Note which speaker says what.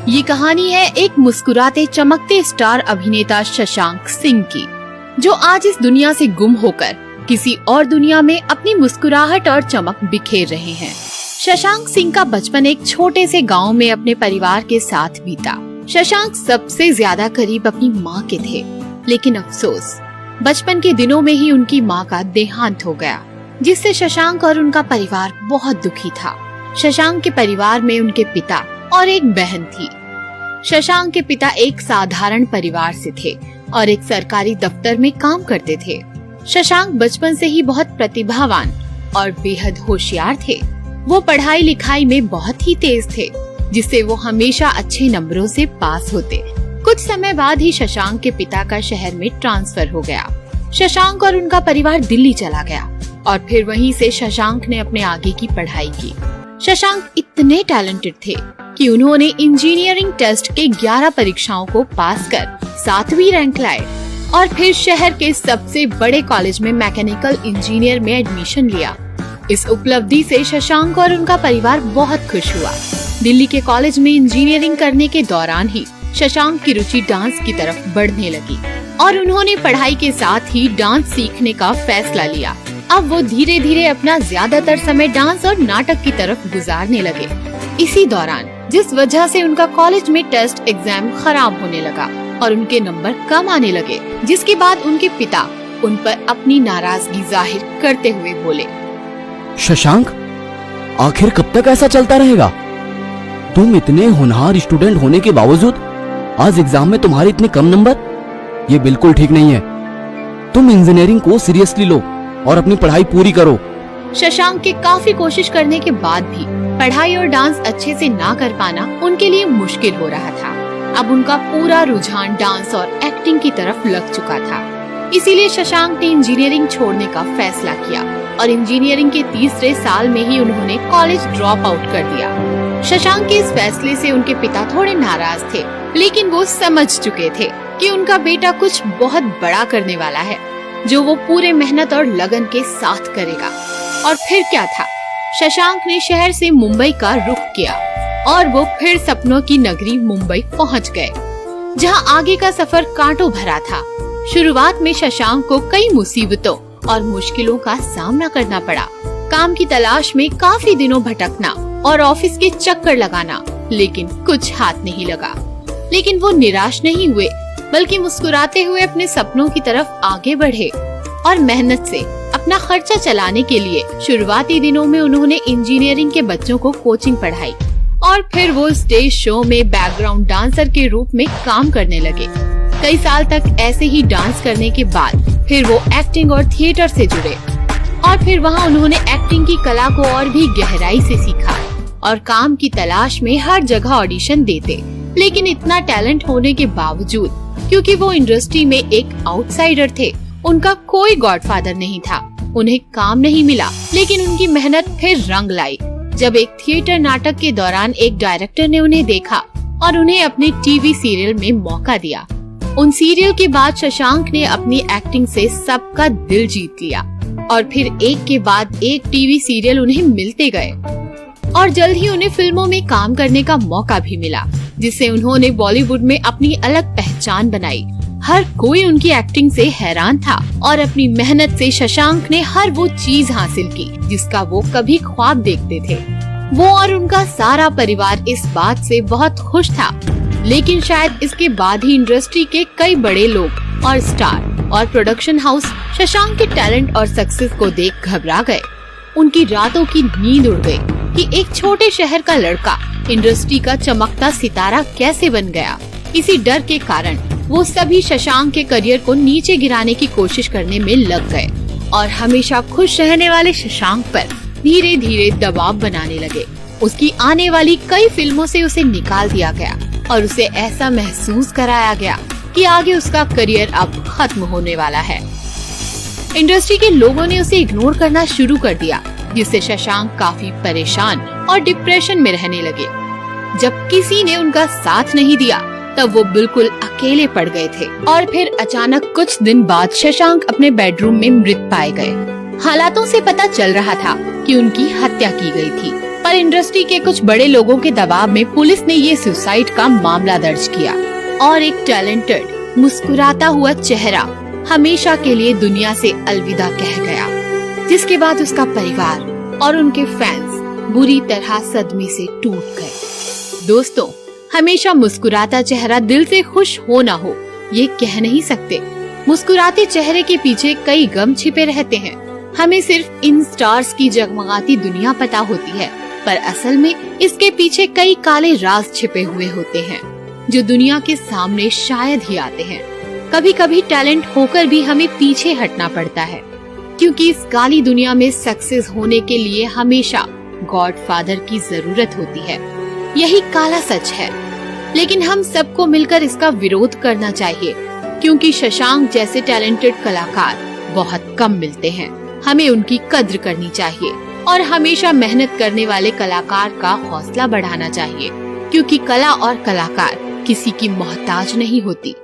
Speaker 1: ये कहानी है एक मुस्कुराते चमकते स्टार अभिनेता शशांक सिंह की, जो आज इस दुनिया से गुम होकर किसी और दुनिया में अपनी मुस्कुराहट और चमक बिखेर रहे हैं। शशांक सिंह का बचपन एक छोटे से गांव में अपने परिवार के साथ बीता। शशांक सबसे ज्यादा करीब अपनी माँ के थे, लेकिन अफसोस बचपन के दिनों में ही उनकी माँ का देहांत हो गया, जिससे शशांक और उनका परिवार बहुत दुखी था। शशांक के परिवार में उनके पिता और एक बहन थी। शशांक के पिता एक साधारण परिवार से थे और एक सरकारी दफ्तर में काम करते थे। शशांक बचपन से ही बहुत प्रतिभावान और बेहद होशियार थे। वो पढ़ाई लिखाई में बहुत ही तेज थे, जिससे वो हमेशा अच्छे नंबरों से पास होते। कुछ समय बाद ही शशांक के पिता का शहर में ट्रांसफर हो गया। शशांक और उनका परिवार दिल्ली चला गया और फिर वहीं से शशांक ने अपने आगे की पढ़ाई की। शशांक इतने टैलेंटेड थे कि उन्होंने इंजीनियरिंग टेस्ट के 11 परीक्षाओं को पास कर 7वीं रैंक लाए और फिर शहर के सबसे बड़े कॉलेज में मैकेनिकल इंजीनियर में एडमिशन लिया। इस उपलब्धि से शशांक और उनका परिवार बहुत खुश हुआ। दिल्ली के कॉलेज में इंजीनियरिंग करने के दौरान ही शशांक की रुचि डांस की तरफ बढ़ने लगी और उन्होंने पढ़ाई के साथ ही डांस सीखने का फैसला लिया। अब वो धीरे धीरे अपना ज्यादातर समय डांस और नाटक की तरफ गुजारने लगे। इसी दौरान जिस वजह से उनका कॉलेज में टेस्ट एग्जाम खराब होने लगा और उनके नंबर कम आने लगे, जिसके बाद उनके पिता उन पर अपनी नाराजगी जाहिर करते हुए बोले,
Speaker 2: शशांक, आखिर कब तक ऐसा चलता रहेगा? तुम इतने होनहार स्टूडेंट होने के बावजूद आज एग्जाम में तुम्हारे इतने कम नंबर, ये बिल्कुल ठीक नहीं है। तुम इंजीनियरिंग को सीरियसली लो और अपनी पढ़ाई पूरी करो।
Speaker 1: शशांक के काफी कोशिश करने के बाद भी पढ़ाई और डांस अच्छे से ना कर पाना उनके लिए मुश्किल हो रहा था। अब उनका पूरा रुझान डांस और एक्टिंग की तरफ लग चुका था। इसीलिए शशांक ने इंजीनियरिंग छोड़ने का फैसला किया और इंजीनियरिंग के तीसरे साल में ही उन्होंने कॉलेज ड्रॉप आउट कर दिया। शशांक के इस फैसले से उनके पिता थोड़े नाराज थे, लेकिन वो समझ चुके थे कि उनका बेटा कुछ बहुत बड़ा करने वाला है, जो वो पूरे मेहनत और लगन के साथ करेगा। और फिर क्या था, शशांक ने शहर से मुंबई का रुख किया और वो फिर सपनों की नगरी मुंबई पहुंच गए, जहां आगे का सफर कांटों भरा था। शुरुआत में शशांक को कई मुसीबतों और मुश्किलों का सामना करना पड़ा। काम की तलाश में काफी दिनों भटकना और ऑफिस के चक्कर लगाना, लेकिन कुछ हाथ नहीं लगा। लेकिन वो निराश नहीं हुए, बल्कि मुस्कुराते हुए अपने सपनों की तरफ आगे बढ़े और मेहनत से अपना खर्चा चलाने के लिए शुरुआती दिनों में उन्होंने इंजीनियरिंग के बच्चों को कोचिंग पढ़ाई और फिर वो स्टेज शो में बैकग्राउंड डांसर के रूप में काम करने लगे। कई साल तक ऐसे ही डांस करने के बाद फिर वो एक्टिंग और थिएटर से जुड़े और फिर वहाँ उन्होंने एक्टिंग की कला को और भी गहराई से सीखा और काम की तलाश में हर जगह ऑडिशन देते। लेकिन इतना टैलेंट होने के बावजूद, क्योंकि वो इंडस्ट्री में एक आउटसाइडर थे, उनका कोई गॉडफादर नहीं था, उन्हें काम नहीं मिला। लेकिन उनकी मेहनत फिर रंग लाई जब एक थिएटर नाटक के दौरान एक डायरेक्टर ने उन्हें देखा और उन्हें अपने टीवी सीरियल में मौका दिया। उन सीरियल के बाद शशांक ने अपनी एक्टिंग से सबका दिल जीत लिया और फिर एक के बाद एक टीवी सीरियल उन्हें मिलते गए और जल्द ही उन्हें फिल्मों में काम करने का मौका भी मिला, जिससे उन्होंने बॉलीवुड में अपनी अलग पहचान बनाई। हर कोई उनकी एक्टिंग से हैरान था और अपनी मेहनत से शशांक ने हर वो चीज हासिल की जिसका वो कभी ख्वाब देखते थे। वो और उनका सारा परिवार इस बात से बहुत खुश था, लेकिन शायद इसके बाद ही इंडस्ट्री के कई बड़े लोग और स्टार और प्रोडक्शन हाउस शशांक के टैलेंट और सक्सेस को देख घबरा गए। उनकी रातों की नींद उड़ गई कि एक छोटे शहर का लड़का इंडस्ट्री का चमकता सितारा कैसे बन गया। इसी डर के कारण वो सभी शशांक के करियर को नीचे गिराने की कोशिश करने में लग गए और हमेशा खुश रहने वाले शशांक पर धीरे धीरे दबाव बनाने लगे। उसकी आने वाली कई फिल्मों से उसे निकाल दिया गया और उसे ऐसा महसूस कराया गया कि आगे उसका करियर अब खत्म होने वाला है। इंडस्ट्री के लोगों ने उसे इग्नोर करना शुरू कर दिया, जिससे शशांक काफी परेशान और डिप्रेशन में रहने लगे। जब किसी ने उनका साथ नहीं दिया, तब वो बिल्कुल अकेले पड़ गए थे और फिर अचानक कुछ दिन बाद शशांक अपने बेडरूम में मृत पाए गए। हालातों से पता चल रहा था कि उनकी हत्या की गई थी। पर इंडस्ट्री के कुछ बड़े लोगों के दबाव में पुलिस ने ये सुसाइड का मामला दर्ज किया और एक टैलेंटेड मुस्कुराता हुआ चेहरा हमेशा के लिए दुनिया से अलविदा कह गया, जिसके बाद उसका परिवार और उनके फैंस बुरी तरह सदमे से टूट गए। दोस्तों, हमेशा मुस्कुराता चेहरा दिल से खुश हो ना हो ये कह नहीं सकते। मुस्कुराते चेहरे के पीछे कई गम छिपे रहते हैं। हमें सिर्फ इन स्टार्स की जगमगाती दुनिया पता होती है, पर असल में इसके पीछे कई काले राज छिपे हुए होते हैं जो दुनिया के सामने शायद ही आते हैं। कभी कभी टैलेंट होकर भी हमें पीछे हटना पड़ता है, क्योंकि इस काली दुनिया में सक्सेस होने के लिए हमेशा गॉडफादर की जरूरत होती है। यही काला सच है, लेकिन हम सबको मिलकर इसका विरोध करना चाहिए, क्योंकि शशांक जैसे टैलेंटेड कलाकार बहुत कम मिलते हैं। हमें उनकी कद्र करनी चाहिए और हमेशा मेहनत करने वाले कलाकार का हौसला बढ़ाना चाहिए, क्योंकि कला और कलाकार किसी की मोहताज नहीं होती।